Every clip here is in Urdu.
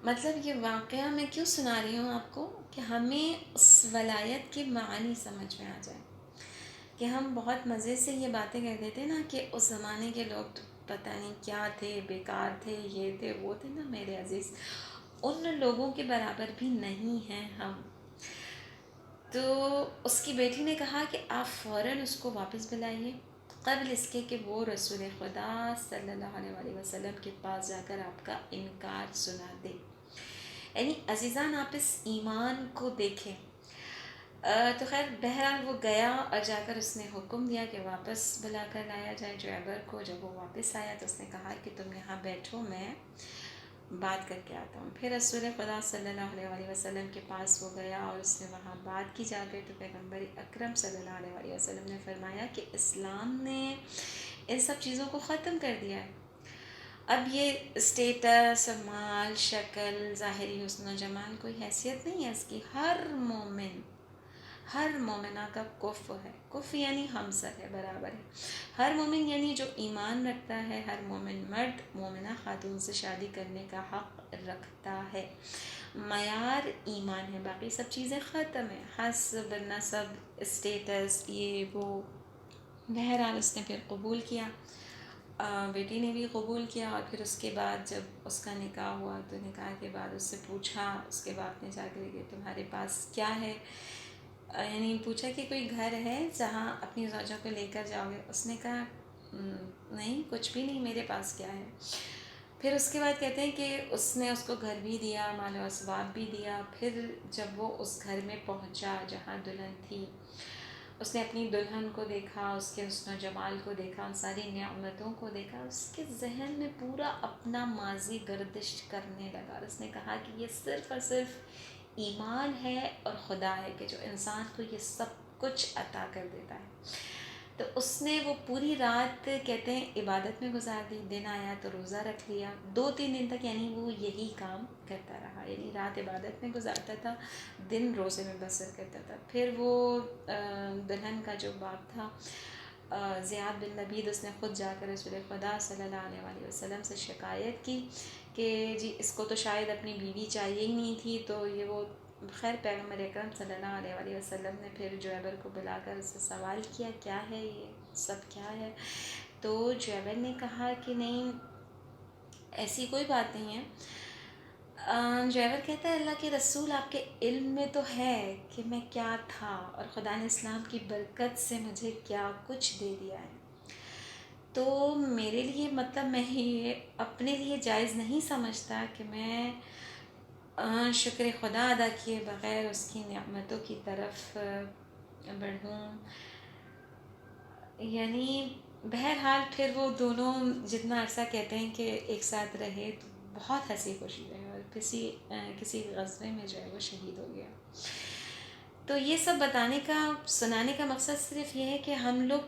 مطلب یہ واقعہ میں کیوں سنا رہی ہوں آپ کو کہ ہمیں اس ولایت کے معانی سمجھ میں آ جائے، کہ ہم بہت مزے سے یہ باتیں کہتے تھے نا کہ اس زمانے کے لوگ تو پتہ نہیں کیا تھے، بیکار تھے، یہ تھے وہ تھے نا میرے عزیز، ان لوگوں کے برابر بھی نہیں ہیں ہم۔ تو اس کی بیٹی نے کہا کہ آپ فوراً اس کو واپس بلائیے، قبل اس کے کہ وہ رسول خدا صلی اللہ علیہ وآلہ وسلم کے پاس جا کر آپ کا انکار سنا دے۔ یعنی عزیزان آپ اس ایمان کو دیکھیں۔ تو خیر بہرحال وہ گیا اور جا کر اس نے حکم دیا کہ واپس بلا کر لایا جائے جعبر کو۔ جب وہ واپس آیا تو اس نے کہا کہ تم یہاں بیٹھو، میں بات کر کے آتا ہوں۔ پھر رسول خدا صلی اللہ علیہ وآلہ وسلم کے پاس وہ گیا اور اس نے وہاں بات کی جا کر، تو پیغمبر اکرم صلی اللہ علیہ وآلہ وسلم نے فرمایا کہ اسلام نے ان سب چیزوں کو ختم کر دیا ہے۔ اب یہ اسٹیٹس، مال، شکل، ظاہری حسن و جمال کوئی حیثیت نہیں ہے اس کی۔ ہر مومنہ کا کف ہے، کف یعنی ہمسر ہے، برابر ہے۔ ہر مومن یعنی جو ایمان رکھتا ہے، ہر مومن مرد مومنہ خاتون سے شادی کرنے کا حق رکھتا ہے۔ معیار ایمان ہے، باقی سب چیزیں ختم ہیں، حسب، نسب، اسٹیٹس، یہ وہ۔ بہرحال اس نے پھر قبول کیا، بیٹی نے بھی قبول کیا، اور پھر اس کے بعد جب اس کا نکاح ہوا تو نکاح کے بعد اس سے پوچھا، اس کے باپ نے جا کے کہ تمہارے پاس کیا ہے، یعنی پوچھا کہ کوئی گھر ہے جہاں اپنی زوجہ کو لے کر جاؤ گے۔ اس نے کہا نہیں، کچھ بھی نہیں، میرے پاس کیا ہے۔ پھر اس کے بعد کہتے ہیں کہ اس نے اس کو گھر بھی دیا، مال و اسباب بھی دیا۔ پھر جب وہ اس گھر میں پہنچا جہاں دلہن تھی، اس نے اپنی دلہن کو دیکھا، اس کے حسن و جمال کو دیکھا، ان ساری نعمتوں کو دیکھا، اس کے ذہن میں پورا اپنا ماضی گردش کرنے لگا۔ اس نے کہا کہ یہ صرف اور صرف ایمان ہے اور خدا ہے کہ جو انسان کو یہ سب کچھ عطا کر دیتا ہے۔ تو اس نے وہ پوری رات کہتے ہیں عبادت میں گزار دی، دن آیا تو روزہ رکھ لیا، 2-3 دن تک یعنی وہ یہی کام کرتا رہا، یعنی رات عبادت میں گزارتا تھا، دن روزے میں بسر کرتا تھا۔ پھر وہ دلہن کا جو باپ تھا زیاد بن لبید، اس نے خود جا کر رسول خدا صلی اللہ علیہ وآلہ وسلم سے شکایت کی کہ جی اس کو تو شاید اپنی بیوی چاہیے ہی نہیں تھی، تو یہ وہ خیر پیغمبر اکرم صلی اللہ علیہ وآلہ وسلم نے پھر جعبر کو بلا کر اس سے سوال کیا کیا ہے یہ سب کیا ہے، تو جعبر نے کہا کہ نہیں ایسی کوئی بات نہیں ہے۔ جعبر کہتا ہے اللہ کے رسول آپ کے علم میں تو ہے کہ میں کیا تھا، اور خدا نے اسلام کی برکت سے مجھے کیا کچھ دے دیا ہے، تو میرے لیے مطلب میں یہ اپنے لیے جائز نہیں سمجھتا کہ میں شکر خدا ادا کیے بغیر اس کی نعمتوں کی طرف بڑھوں۔ یعنی بہرحال پھر وہ دونوں جتنا عرصہ کہتے ہیں کہ ایک ساتھ رہے تو بہت ہنسی خوشی رہے، اور کسی غزوے میں جو ہے وہ شہید ہو گیا۔ تو یہ سب بتانے کا، سنانے کا مقصد صرف یہ ہے کہ ہم لوگ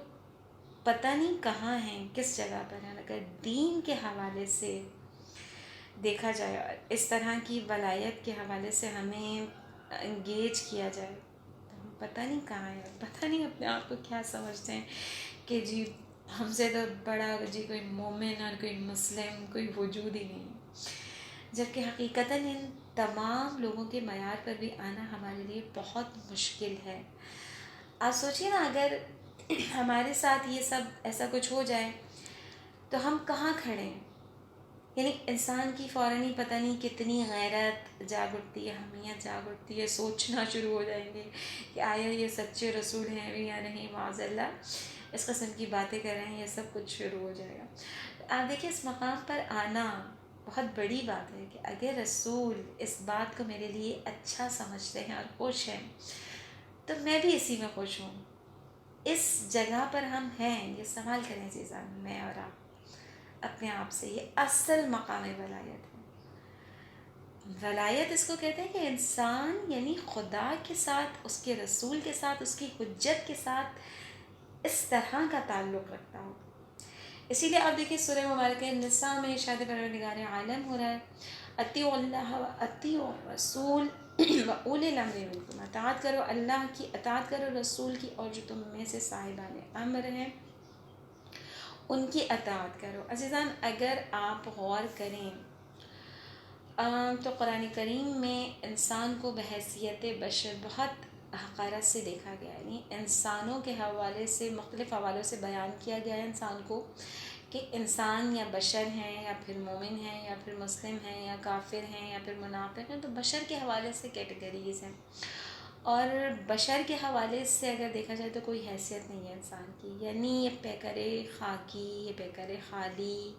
پتہ نہیں کہاں ہیں، کس جگہ پر ہیں۔ اگر دین کے حوالے سے دیکھا جائے اور اس طرح کی ولایت کے حوالے سے ہمیں انگیج کیا جائے تو ہم پتہ نہیں کہاں ہیں، پتہ نہیں اپنے آپ کو کیا سمجھتے ہیں کہ جی ہم سے تو بڑا جی کوئی مومن اور کوئی مسلم کوئی وجود ہی نہیں، جبکہ حقیقتاً ان تمام لوگوں کے معیار پر بھی آنا ہمارے لیے بہت مشکل ہے۔ آپ سوچیے نا اگر ہمارے ساتھ یہ سب ایسا کچھ ہو جائے تو ہم کہاں کھڑے ہیں؟ یعنی انسان کی فوراً ہی پتہ نہیں کتنی غیرت جاگ اٹھتی ہے، حمیت جاگ اٹھتی ہے، سوچنا شروع ہو جائیں گے کہ آیا یہ سچے رسول ہیں بھی یا نہیں، معاذ اللہ اس قسم کی باتیں کر رہے ہیں، یہ سب کچھ شروع ہو جائے گا۔ آپ دیکھیں اس مقام پر آنا بہت بڑی بات ہے کہ اگر رسول اس بات کو میرے لیے اچھا سمجھتے ہیں اور خوش ہیں تو میں بھی اسی میں خوش ہوں۔ اس جگہ پر ہم ہیں، یہ سوال کریں عزیزان، میں اور آپ اپنے آپ سے، یہ اصل مقام ولایت ہے۔ ولایت اس کو کہتے ہیں کہ انسان یعنی خدا کے ساتھ، اس کے رسول کے ساتھ، اس کی حجت کے ساتھ اس طرح کا تعلق رکھتا ہو۔ اسی لیے آپ دیکھیں سورہ مبارکہ نساء میں ارشاد پروردگار عالم ہو رہا ہے اطیعوا اللہ و اطیعوا الرسول و اولی الامر منکم، اطاعت کرو اللہ کی، اطاعت کرو رسول کی، اور جو تم میں سے صاحبان امر ہیں ان کی اطاعت کرو۔ عزیزان اگر آپ غور کریں تو قرآن کریم میں انسان کو بحیثیت بشر بہت حقارت سے دیکھا گیا ہے، یعنی انسانوں کے حوالے سے مختلف حوالوں سے بیان کیا گیا ہے انسان کو کہ انسان یا بشر ہیں یا پھر مومن ہیں یا پھر مسلم ہیں یا کافر ہیں یا پھر منافق ہیں، تو بشر کے حوالے سے کیٹیگریز ہیں، اور بشر کے حوالے سے اگر دیکھا جائے تو کوئی حیثیت نہیں ہے انسان کی، یعنی یہ پیکر خاکی، یہ پیکر خالی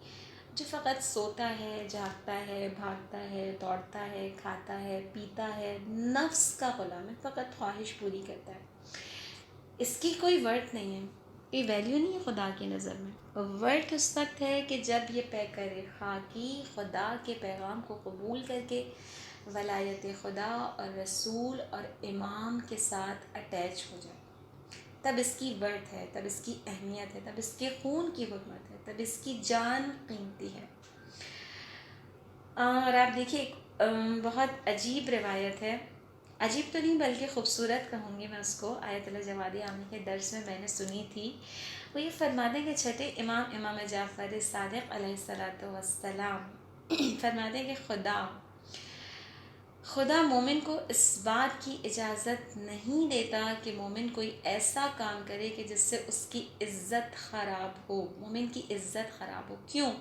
جو فقط سوتا ہے، جاگتا ہے، بھاگتا ہے، دوڑتا ہے، کھاتا ہے، پیتا ہے، نفس کا غلام ہے، فقط خواہش پوری کرتا ہے، اس کی کوئی ورتھ نہیں ہے، یہ ویلیو نہیں ہے خدا کی نظر میں۔ ورتھ اس وقت ہے کہ جب یہ پیکر خاکی خدا کے پیغام کو قبول کر کے ولایت خدا اور رسول اور امام کے ساتھ اٹیچ ہو جائے، تب اس کی ورتھ ہے، تب اس کی اہمیت ہے، تب اس کے خون کی حرمت ہے، تب اس کی جان قیمتی ہے۔ اور آپ دیکھیے ایک بہت عجیب روایت ہے، عجیب تو نہیں بلکہ خوبصورت کہوں گی میں اس کو، آیت اللہ جوادی عامی کے درس میں نے سنی تھی۔ وہ یہ فرماتے ہیں کہ چھٹے امام جعفر صادق علیہ الصلوۃ والسلام فرماتے ہیں کہ خدا مومن کو اس بات کی اجازت نہیں دیتا کہ مومن کوئی ایسا کام کرے کہ جس سے اس کی عزت خراب ہو، مومن کی عزت خراب ہو۔ کیوں؟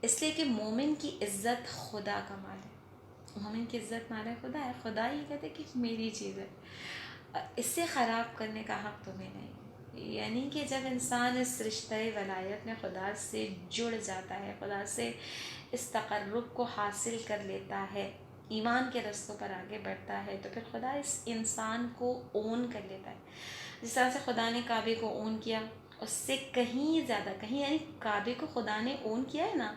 اس لیے کہ مومن کی عزت خدا کا مال ہے، مومن کی عزت مال ہے خدا ہے، خدا ہی کہتے کہ میری چیز ہے، اس سے خراب کرنے کا حق تمہیں نہیں ہے۔ یعنی کہ جب انسان اس رشتہ ولایت میں خدا سے جڑ جاتا ہے، خدا سے اس تقرب کو حاصل کر لیتا ہے، ایمان کے رستوں پر آگے بڑھتا ہے، تو پھر خدا اس انسان کو اون کر لیتا ہے۔ جس طرح سے خدا نے کعبے کو اون کیا، اس سے کہیں زیادہ، کہیں یعنی کعبے کو خدا نے اون کیا ہے نا،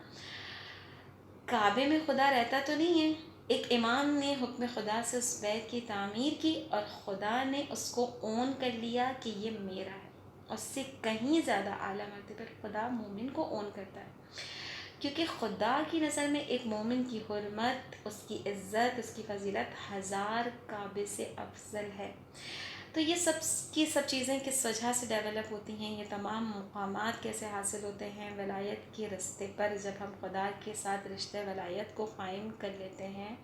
کعبے میں خدا رہتا تو نہیں ہے، ایک امام نے حکم خدا سے اس بیت کی تعمیر کی اور خدا نے اس کو اون کر لیا کہ یہ میرا ہے، اس سے کہیں زیادہ اعلیٰ مرتبے پر خدا مومن کو اون کرتا ہے، کیونکہ خدا کی نظر میں ایک مومن کی حرمت، اس کی عزت، اس کی فضیلت 1000 کعبے سے افضل ہے۔ تو یہ سب چیزیں کس وجہ سے ڈیولپ ہوتی ہیں، یہ تمام مقامات کیسے حاصل ہوتے ہیں ولایت کے رستے پر، جب ہم خدا کے ساتھ رشتہ ولایت کو قائم کر لیتے ہیں،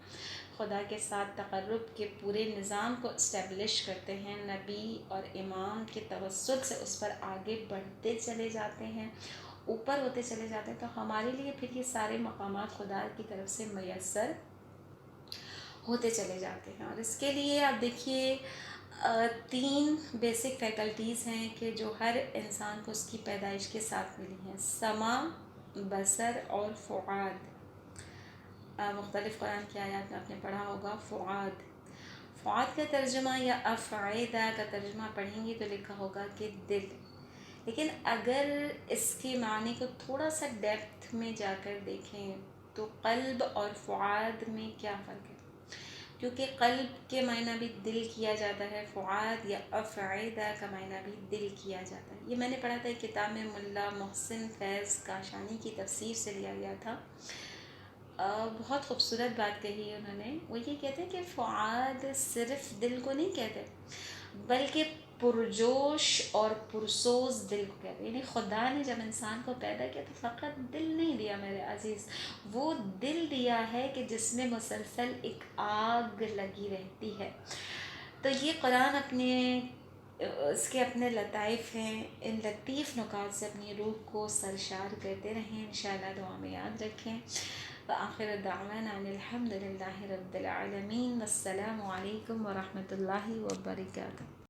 خدا کے ساتھ تقرب کے پورے نظام کو اسٹیبلش کرتے ہیں، نبی اور امام کے توسط سے اس پر آگے بڑھتے چلے جاتے ہیں، اوپر ہوتے چلے جاتے ہیں، تو ہمارے لیے پھر یہ سارے مقامات خدا کی طرف سے میسر ہوتے چلے جاتے ہیں۔ اور اس کے لیے آپ دیکھیے 3 بیسک فیکلٹیز ہیں کہ جو ہر انسان کو اس کی پیدائش کے ساتھ ملی ہیں، سمع، بصر اور فؤاد۔ مختلف قرآن کی آیات میں آپ نے پڑھا ہوگا فؤاد کا ترجمہ یا افعیدہ کا ترجمہ پڑھیں گے تو لکھا ہوگا کہ دل، لیکن اگر اس کے معنی کو تھوڑا سا ڈیپتھ میں جا کر دیکھیں تو قلب اور فؤاد میں کیا فرق ہے، کیونکہ قلب کے معنی بھی دل کیا جاتا ہے، فؤاد یا افعیدہ کا معنی بھی دل کیا جاتا ہے۔ یہ میں نے پڑھا تھا ایک کتاب میں، ملا محسن فیض کاشانی کی تفسیر سے لیا گیا تھا، بہت خوبصورت بات کہی ہے انہوں نے۔ وہ یہ کہتے ہیں کہ فؤاد صرف دل کو نہیں کہتے بلکہ پرجوش اور پرسوز دل کو کہتے ہیں، یعنی خدا نے جب انسان کو پیدا کیا تو فقط دل نہیں دیا میرے عزیز، وہ دل دیا ہے کہ جس میں مسلسل ایک آگ لگی رہتی ہے۔ تو یہ قرآن اس کے اپنے لطائف ہیں، ان لطیف نکات سے اپنی روح کو سرشار کرتے رہیں، انشاءاللہ دعا میں یاد رکھیں۔ وآخر دعوانا ان الحمد للہ رب العالمین، والسلام علیکم ورحمۃ اللہ وبرکاتہ۔